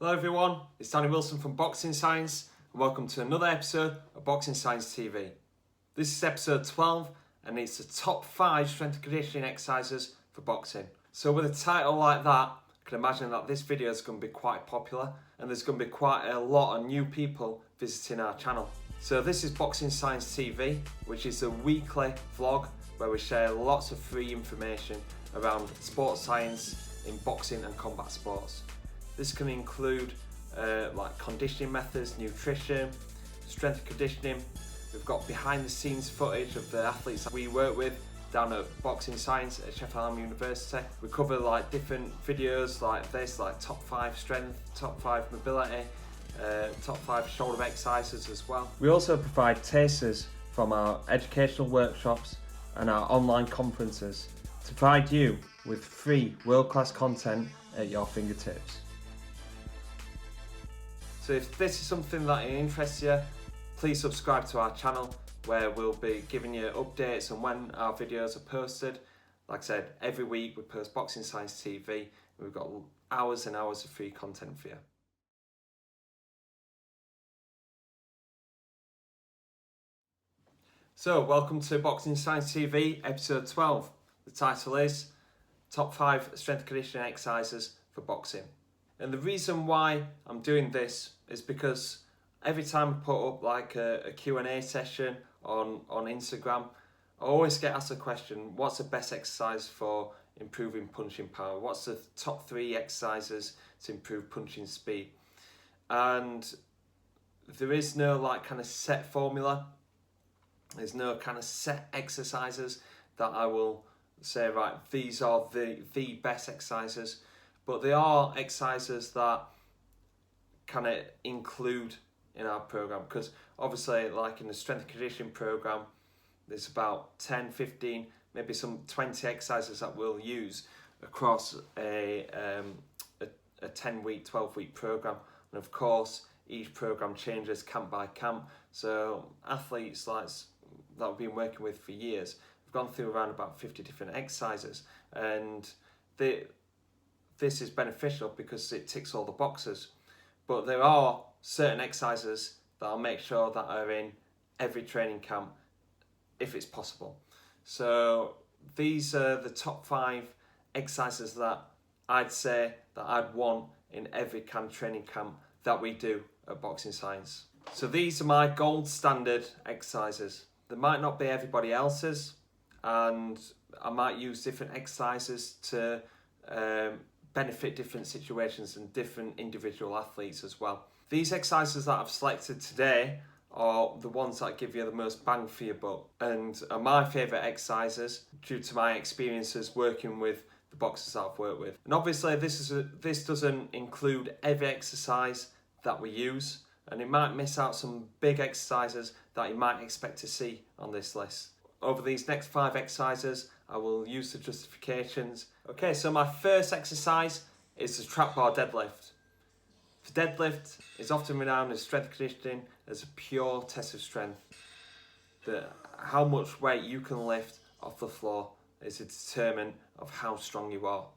Hello everyone, it's Danny Wilson from Boxing Science and welcome to another episode of Boxing Science TV. This is episode 12 and it's the top 5 strength and conditioning exercises for boxing. So with a title like that, I can imagine that this video is going to be quite popular and there's going to be quite a lot of new people visiting our channel. So this is Boxing Science TV, which is a weekly vlog where we share lots of free information around sports science in boxing and combat sports. This can include like conditioning methods, nutrition, strength and conditioning. We've got behind the scenes footage of the athletes that we work with down at Boxing Science at Sheffield Hallam University. We cover like different videos like this, like top 5 strength, top 5 mobility, top 5 shoulder exercises as well. We also provide tasters from our educational workshops and our online conferences to provide you with free world-class content at your fingertips. So if this is something that interests you, please subscribe to our channel where we'll be giving you updates on when our videos are posted. Like I said, every week we post Boxing Science TV. We've got hours and hours of free content for you. So welcome to Boxing Science TV, episode 12. The title is Top 5 Strength and Conditioning Exercises for Boxing. And the reason why I'm doing this is because every time I put up like a Q&A session on Instagram, I always get asked the question, what's the best exercise for improving punching power? What's the top 3 exercises to improve punching speed? And there is no like kind of set formula. There's no kind of set exercises that I will say, right, these are the best exercises. But they are exercises that kind of include in our program, because obviously like in the strength and conditioning program there's about 10, 15, maybe some 20 exercises that we'll use across a 10-week, 12-week program. And of course each program changes camp by camp, so athletes like that we've been working with for years have gone through around about 50 different exercises, and this is beneficial because it ticks all the boxes. But there are certain exercises that I'll make sure that are in every training camp if it's possible. So these are the top 5 exercises that I'd say that I'd want in every training camp that we do at Boxing Science. So these are my gold standard exercises. They might not be everybody else's, and I might use different exercises to benefit different situations and different individual athletes as well. These exercises that I've selected today are the ones that give you the most bang for your buck and are my favourite exercises due to my experiences working with the boxers that I've worked with. And obviously this doesn't include every exercise that we use, and it might miss out some big exercises that you might expect to see on this list. Over these next 5 exercises, I will use the justifications. Okay, so my first exercise is the trap bar deadlift. The deadlift is often renowned as strength conditioning as a pure test of strength. How much weight you can lift off the floor is a determinant of how strong you are.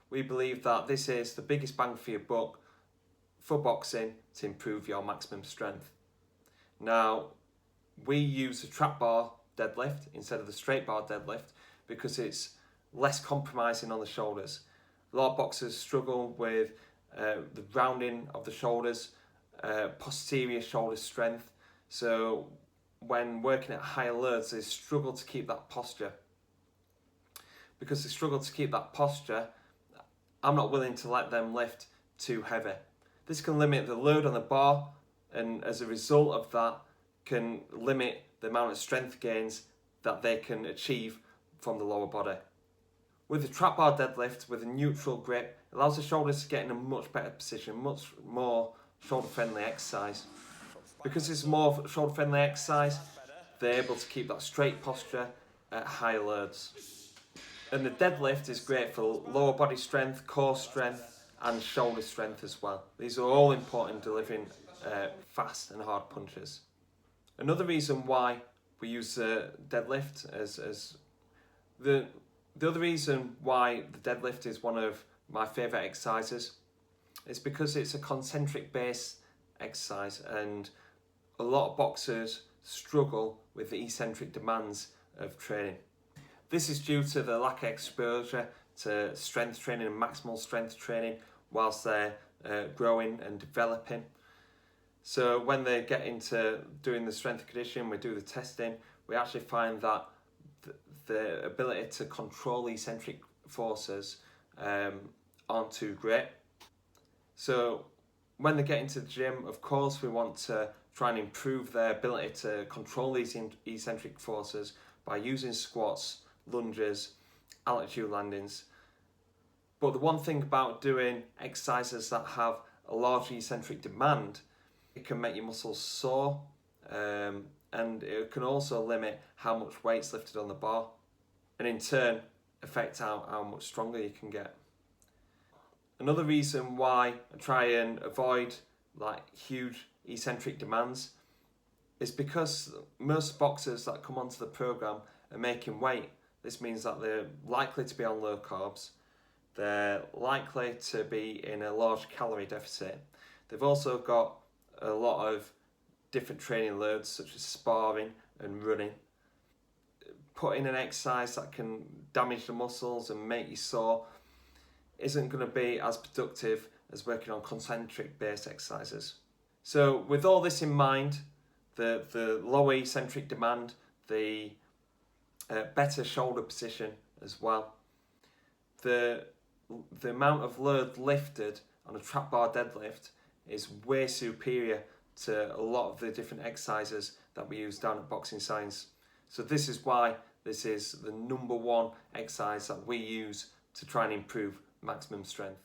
We believe that this is the biggest bang for your buck for boxing to improve your maximum strength. Now, we use the trap bar deadlift instead of the straight bar deadlift because it's less compromising on the shoulders. A lot of boxers struggle with the rounding of the shoulders, posterior shoulder strength. So when working at higher loads, they struggle to keep that posture. Because they struggle to keep that posture, I'm not willing to let them lift too heavy. This can limit the load on the bar, and as a result of that, can limit the amount of strength gains that they can achieve from the lower body. With the trap bar deadlift with a neutral grip, it allows the shoulders to get in a much better position, much more shoulder friendly exercise. Because it's more shoulder friendly exercise, they're able to keep that straight posture at higher loads. And the deadlift is great for lower body strength, core strength and shoulder strength as well. These are all important in delivering fast and hard punches. Another reason why we use the deadlift as the other reason why the deadlift is one of my favourite exercises is because it's a concentric base exercise, and a lot of boxers struggle with the eccentric demands of training. This is due to the lack of exposure to strength training and maximal strength training whilst they're growing and developing. So when they get into doing the strength and conditioning, we do the testing, we actually find that the ability to control eccentric forces aren't too great. So when they get into the gym, of course, we want to try and improve their ability to control these eccentric forces by using squats, lunges, altitude landings. But the one thing about doing exercises that have a large eccentric demand, it can make your muscles sore, and it can also limit how much weight's lifted on the bar, and in turn affect how much stronger you can get. Another reason why I try and avoid huge eccentric demands is because most boxers that come onto the program are making weight. This means that they're likely to be on low carbs, they're likely to be in a large calorie deficit. They've also got a lot of different training loads such as sparring and running. Putting an exercise that can damage the muscles and make you sore isn't going to be as productive as working on concentric based exercises. So with all this in mind, the lower eccentric demand, the better shoulder position as well, the amount of load lifted on a trap bar deadlift is way superior to a lot of the different exercises that we use down at Boxing Science. So this is why this is the number one exercise that we use to try and improve maximum strength.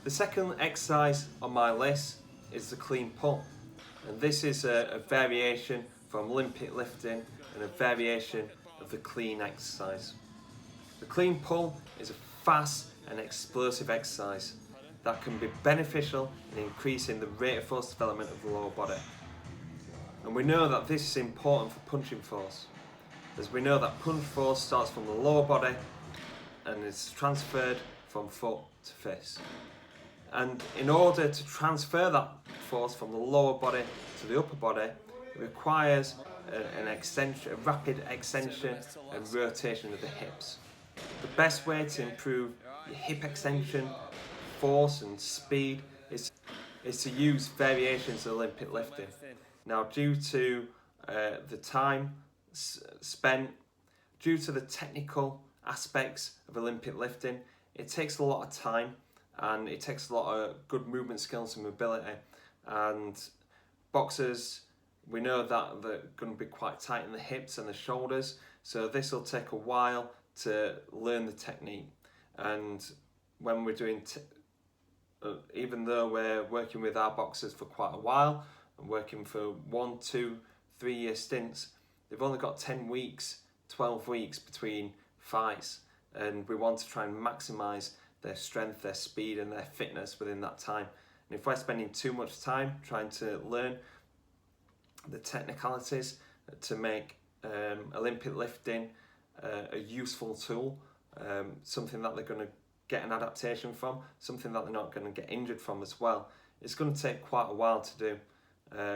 The second exercise on my list is the clean pull, and this is a variation from Olympic lifting and a variation of the clean exercise. The clean pull is a fast and explosive exercise that can be beneficial in increasing the rate of force development of the lower body. And we know that this is important for punching force, as we know that punch force starts from the lower body and is transferred from foot to fist. And in order to transfer that force from the lower body to the upper body, it requires a rapid extension and rotation of the hips. The best way to improve your hip extension, force and speed is to use variations of Olympic lifting. Now, due to the time spent, due to the technical aspects of Olympic lifting, it takes a lot of time and it takes a lot of good movement skills and mobility, and boxers, we know that they're going to be quite tight in the hips and the shoulders, so this will take a while to learn the technique. And when we're doing even though we're working with our boxers for quite a while and working for 1, 2, 3 year stints, they've only got 10 weeks, 12 weeks between fights, and we want to try and maximise their strength, their speed and their fitness within that time. And if we're spending too much time trying to learn the technicalities to make Olympic lifting a useful tool, something that they're going to get an adaptation from, something that they're not going to get injured from as well, it's going to take quite a while to do.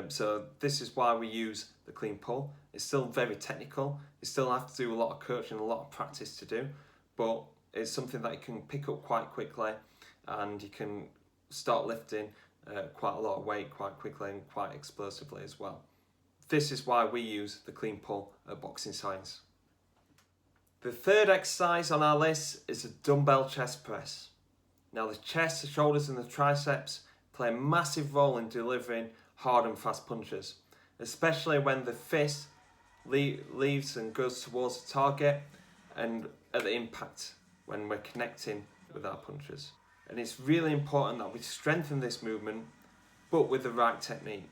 So this is why we use the clean pull. It's still very technical, you still have to do a lot of coaching, a lot of practice to do, but it's something that you can pick up quite quickly, and you can start lifting quite a lot of weight quite quickly and quite explosively as well. This is why we use the clean pull at Boxing Science. The third exercise on our list is a dumbbell chest press. Now, the chest, the shoulders and the triceps play a massive role in delivering hard and fast punches, especially when the fist leaves and goes towards the target and at the impact when we're connecting with our punches. And it's really important that we strengthen this movement, but with the right technique.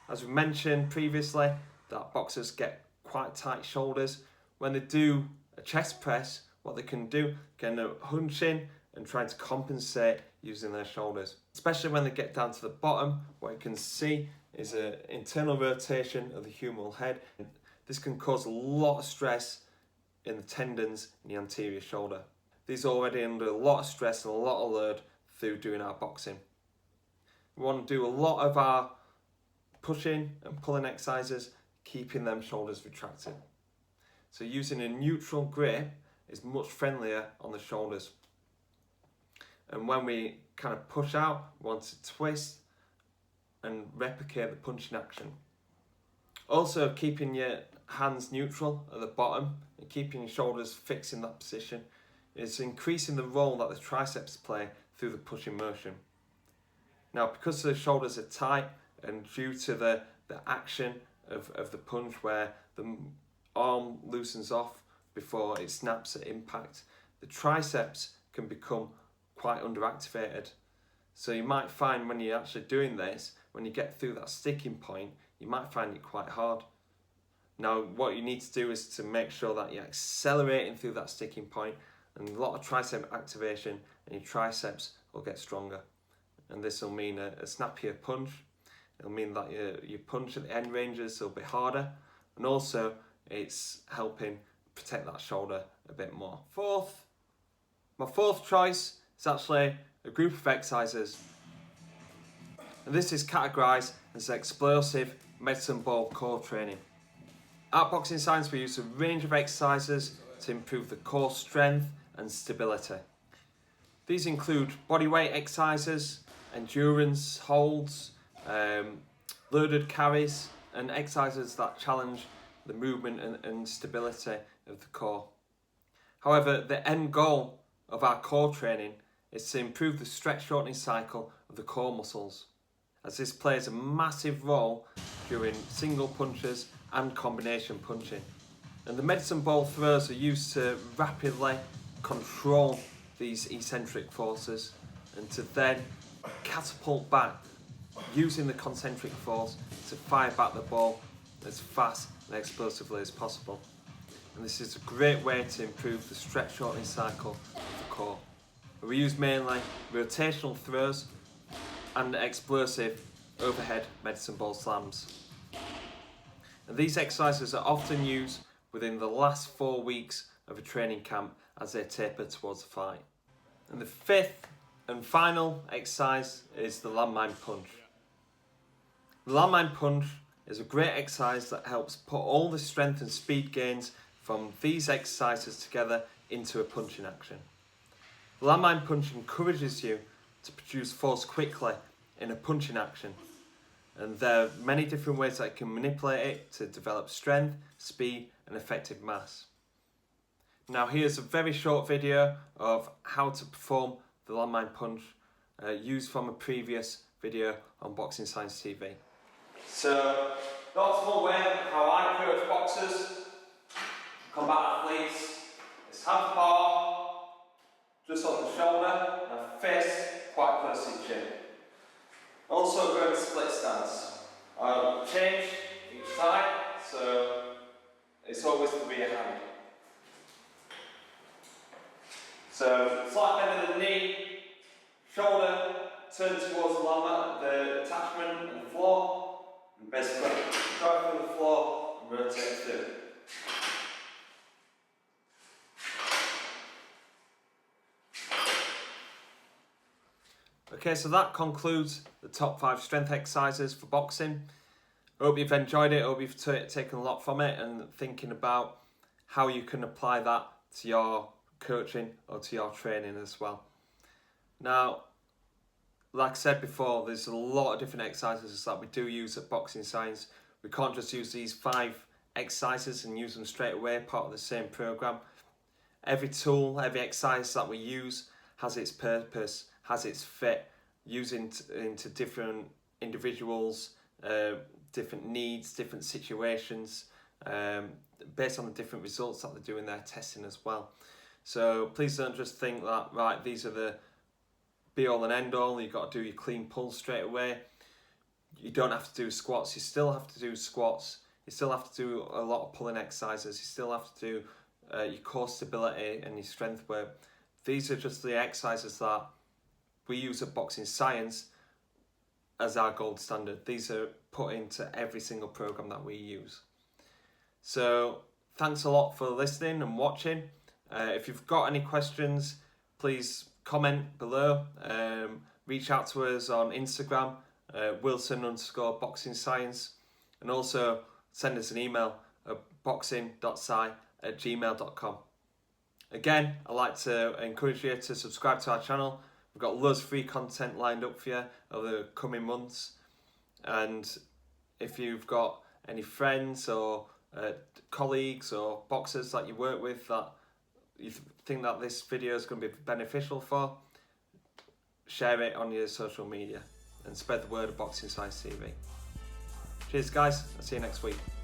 As we mentioned previously, that boxers get quite tight shoulders. When they do a chest press, what they can do, can hunch in and try to compensate using their shoulders. Especially when they get down to the bottom, what you can see is an internal rotation of the humeral head. This can cause a lot of stress in the tendons in the anterior shoulder. These are already under a lot of stress and a lot of load through doing our boxing. We want to do a lot of our pushing and pulling exercises, keeping them shoulders retracted. So using a neutral grip is much friendlier on the shoulders. And when we kind of push out, we want to twist and replicate the punching action. Also, keeping your hands neutral at the bottom and keeping your shoulders fixed in that position is increasing the role that the triceps play through the pushing motion. Now, because the shoulders are tight and due to the action of the punch where the arm loosens off before it snaps at impact, the triceps can become quite underactivated. So you might find when you're actually doing this, when you get through that sticking point, you might find it quite hard. Now, what you need to do is to make sure that you're accelerating through that sticking point, and a lot of tricep activation, and your triceps will get stronger. And this will mean a snappier punch. It'll mean that your punch at the end ranges will be harder, and also it's helping protect that shoulder a bit more. My fourth choice is actually a group of exercises, and this is categorised as explosive medicine ball core training. At Boxing Science, we use a range of exercises to improve the core strength and stability. These include bodyweight exercises, endurance holds, loaded carries, and exercises that challenge the movement and stability of the core. However, the end goal of our core training is to improve the stretch shortening cycle of the core muscles, as this plays a massive role during single punches and combination punching. And the medicine ball throws are used to rapidly control these eccentric forces and to then catapult back using the concentric force to fire back the ball as fast and explosively as possible. And this is a great way to improve the stretch shortening cycle of the core. We use mainly rotational throws and explosive overhead medicine ball slams. And these exercises are often used within the last 4 weeks of a training camp as they taper towards the fight. And the fifth and final exercise is the landmine punch. The landmine punch is a great exercise that helps put all the strength and speed gains from these exercises together into a punching action. The landmine punch encourages you to produce force quickly in a punching action, and there are many different ways that you can manipulate it to develop strength, speed and effective mass. Now here's a very short video of how to perform the landmine punch used from a previous video on Boxing Science TV. So the optimal way how I coach boxers, combat athletes, is have the bar just on the shoulder and a fist quite close to the chin. Also go into split stance. I'll change each side, so it's always the rear hand. So slight bend of the knee, shoulder turn towards the attachment on the floor, and basically drive through the floor and rotate through. Okay, so that concludes the top 5 strength exercises for boxing. I hope you've enjoyed it, I hope you've taken a lot from it and thinking about how you can apply that to your coaching or to your training as well. Now, like I said before, there's a lot of different exercises that we do use at Boxing Science. We can't just use these 5 exercises and use them straight away, part of the same program. Every tool, every exercise that we use has its purpose, has its fit, using into different individuals, different needs, different situations, based on the different results that they do in their testing as well. So please don't just think that, right, these are the be all and end all, you've got to do your clean pulls straight away. You don't have to do squats, you still have to do squats, you still have to do a lot of pulling exercises, you still have to do your core stability and your strength work. These are just the exercises that we use at Boxing Science as our gold standard. These are put into every single program that we use. So thanks a lot for listening and watching. If you've got any questions, please comment below. reach out to us on Instagram, Wilson_boxing_science, and also send us an email at boxing.sci@gmail.com. Again, I'd like to encourage you to subscribe to our channel. We've got loads of free content lined up for you over the coming months. And if you've got any friends or colleagues or boxers that you work with that you think that this video is going to be beneficial for, share it on your social media and spread the word of Boxing Science TV. Cheers guys, I'll see you next week.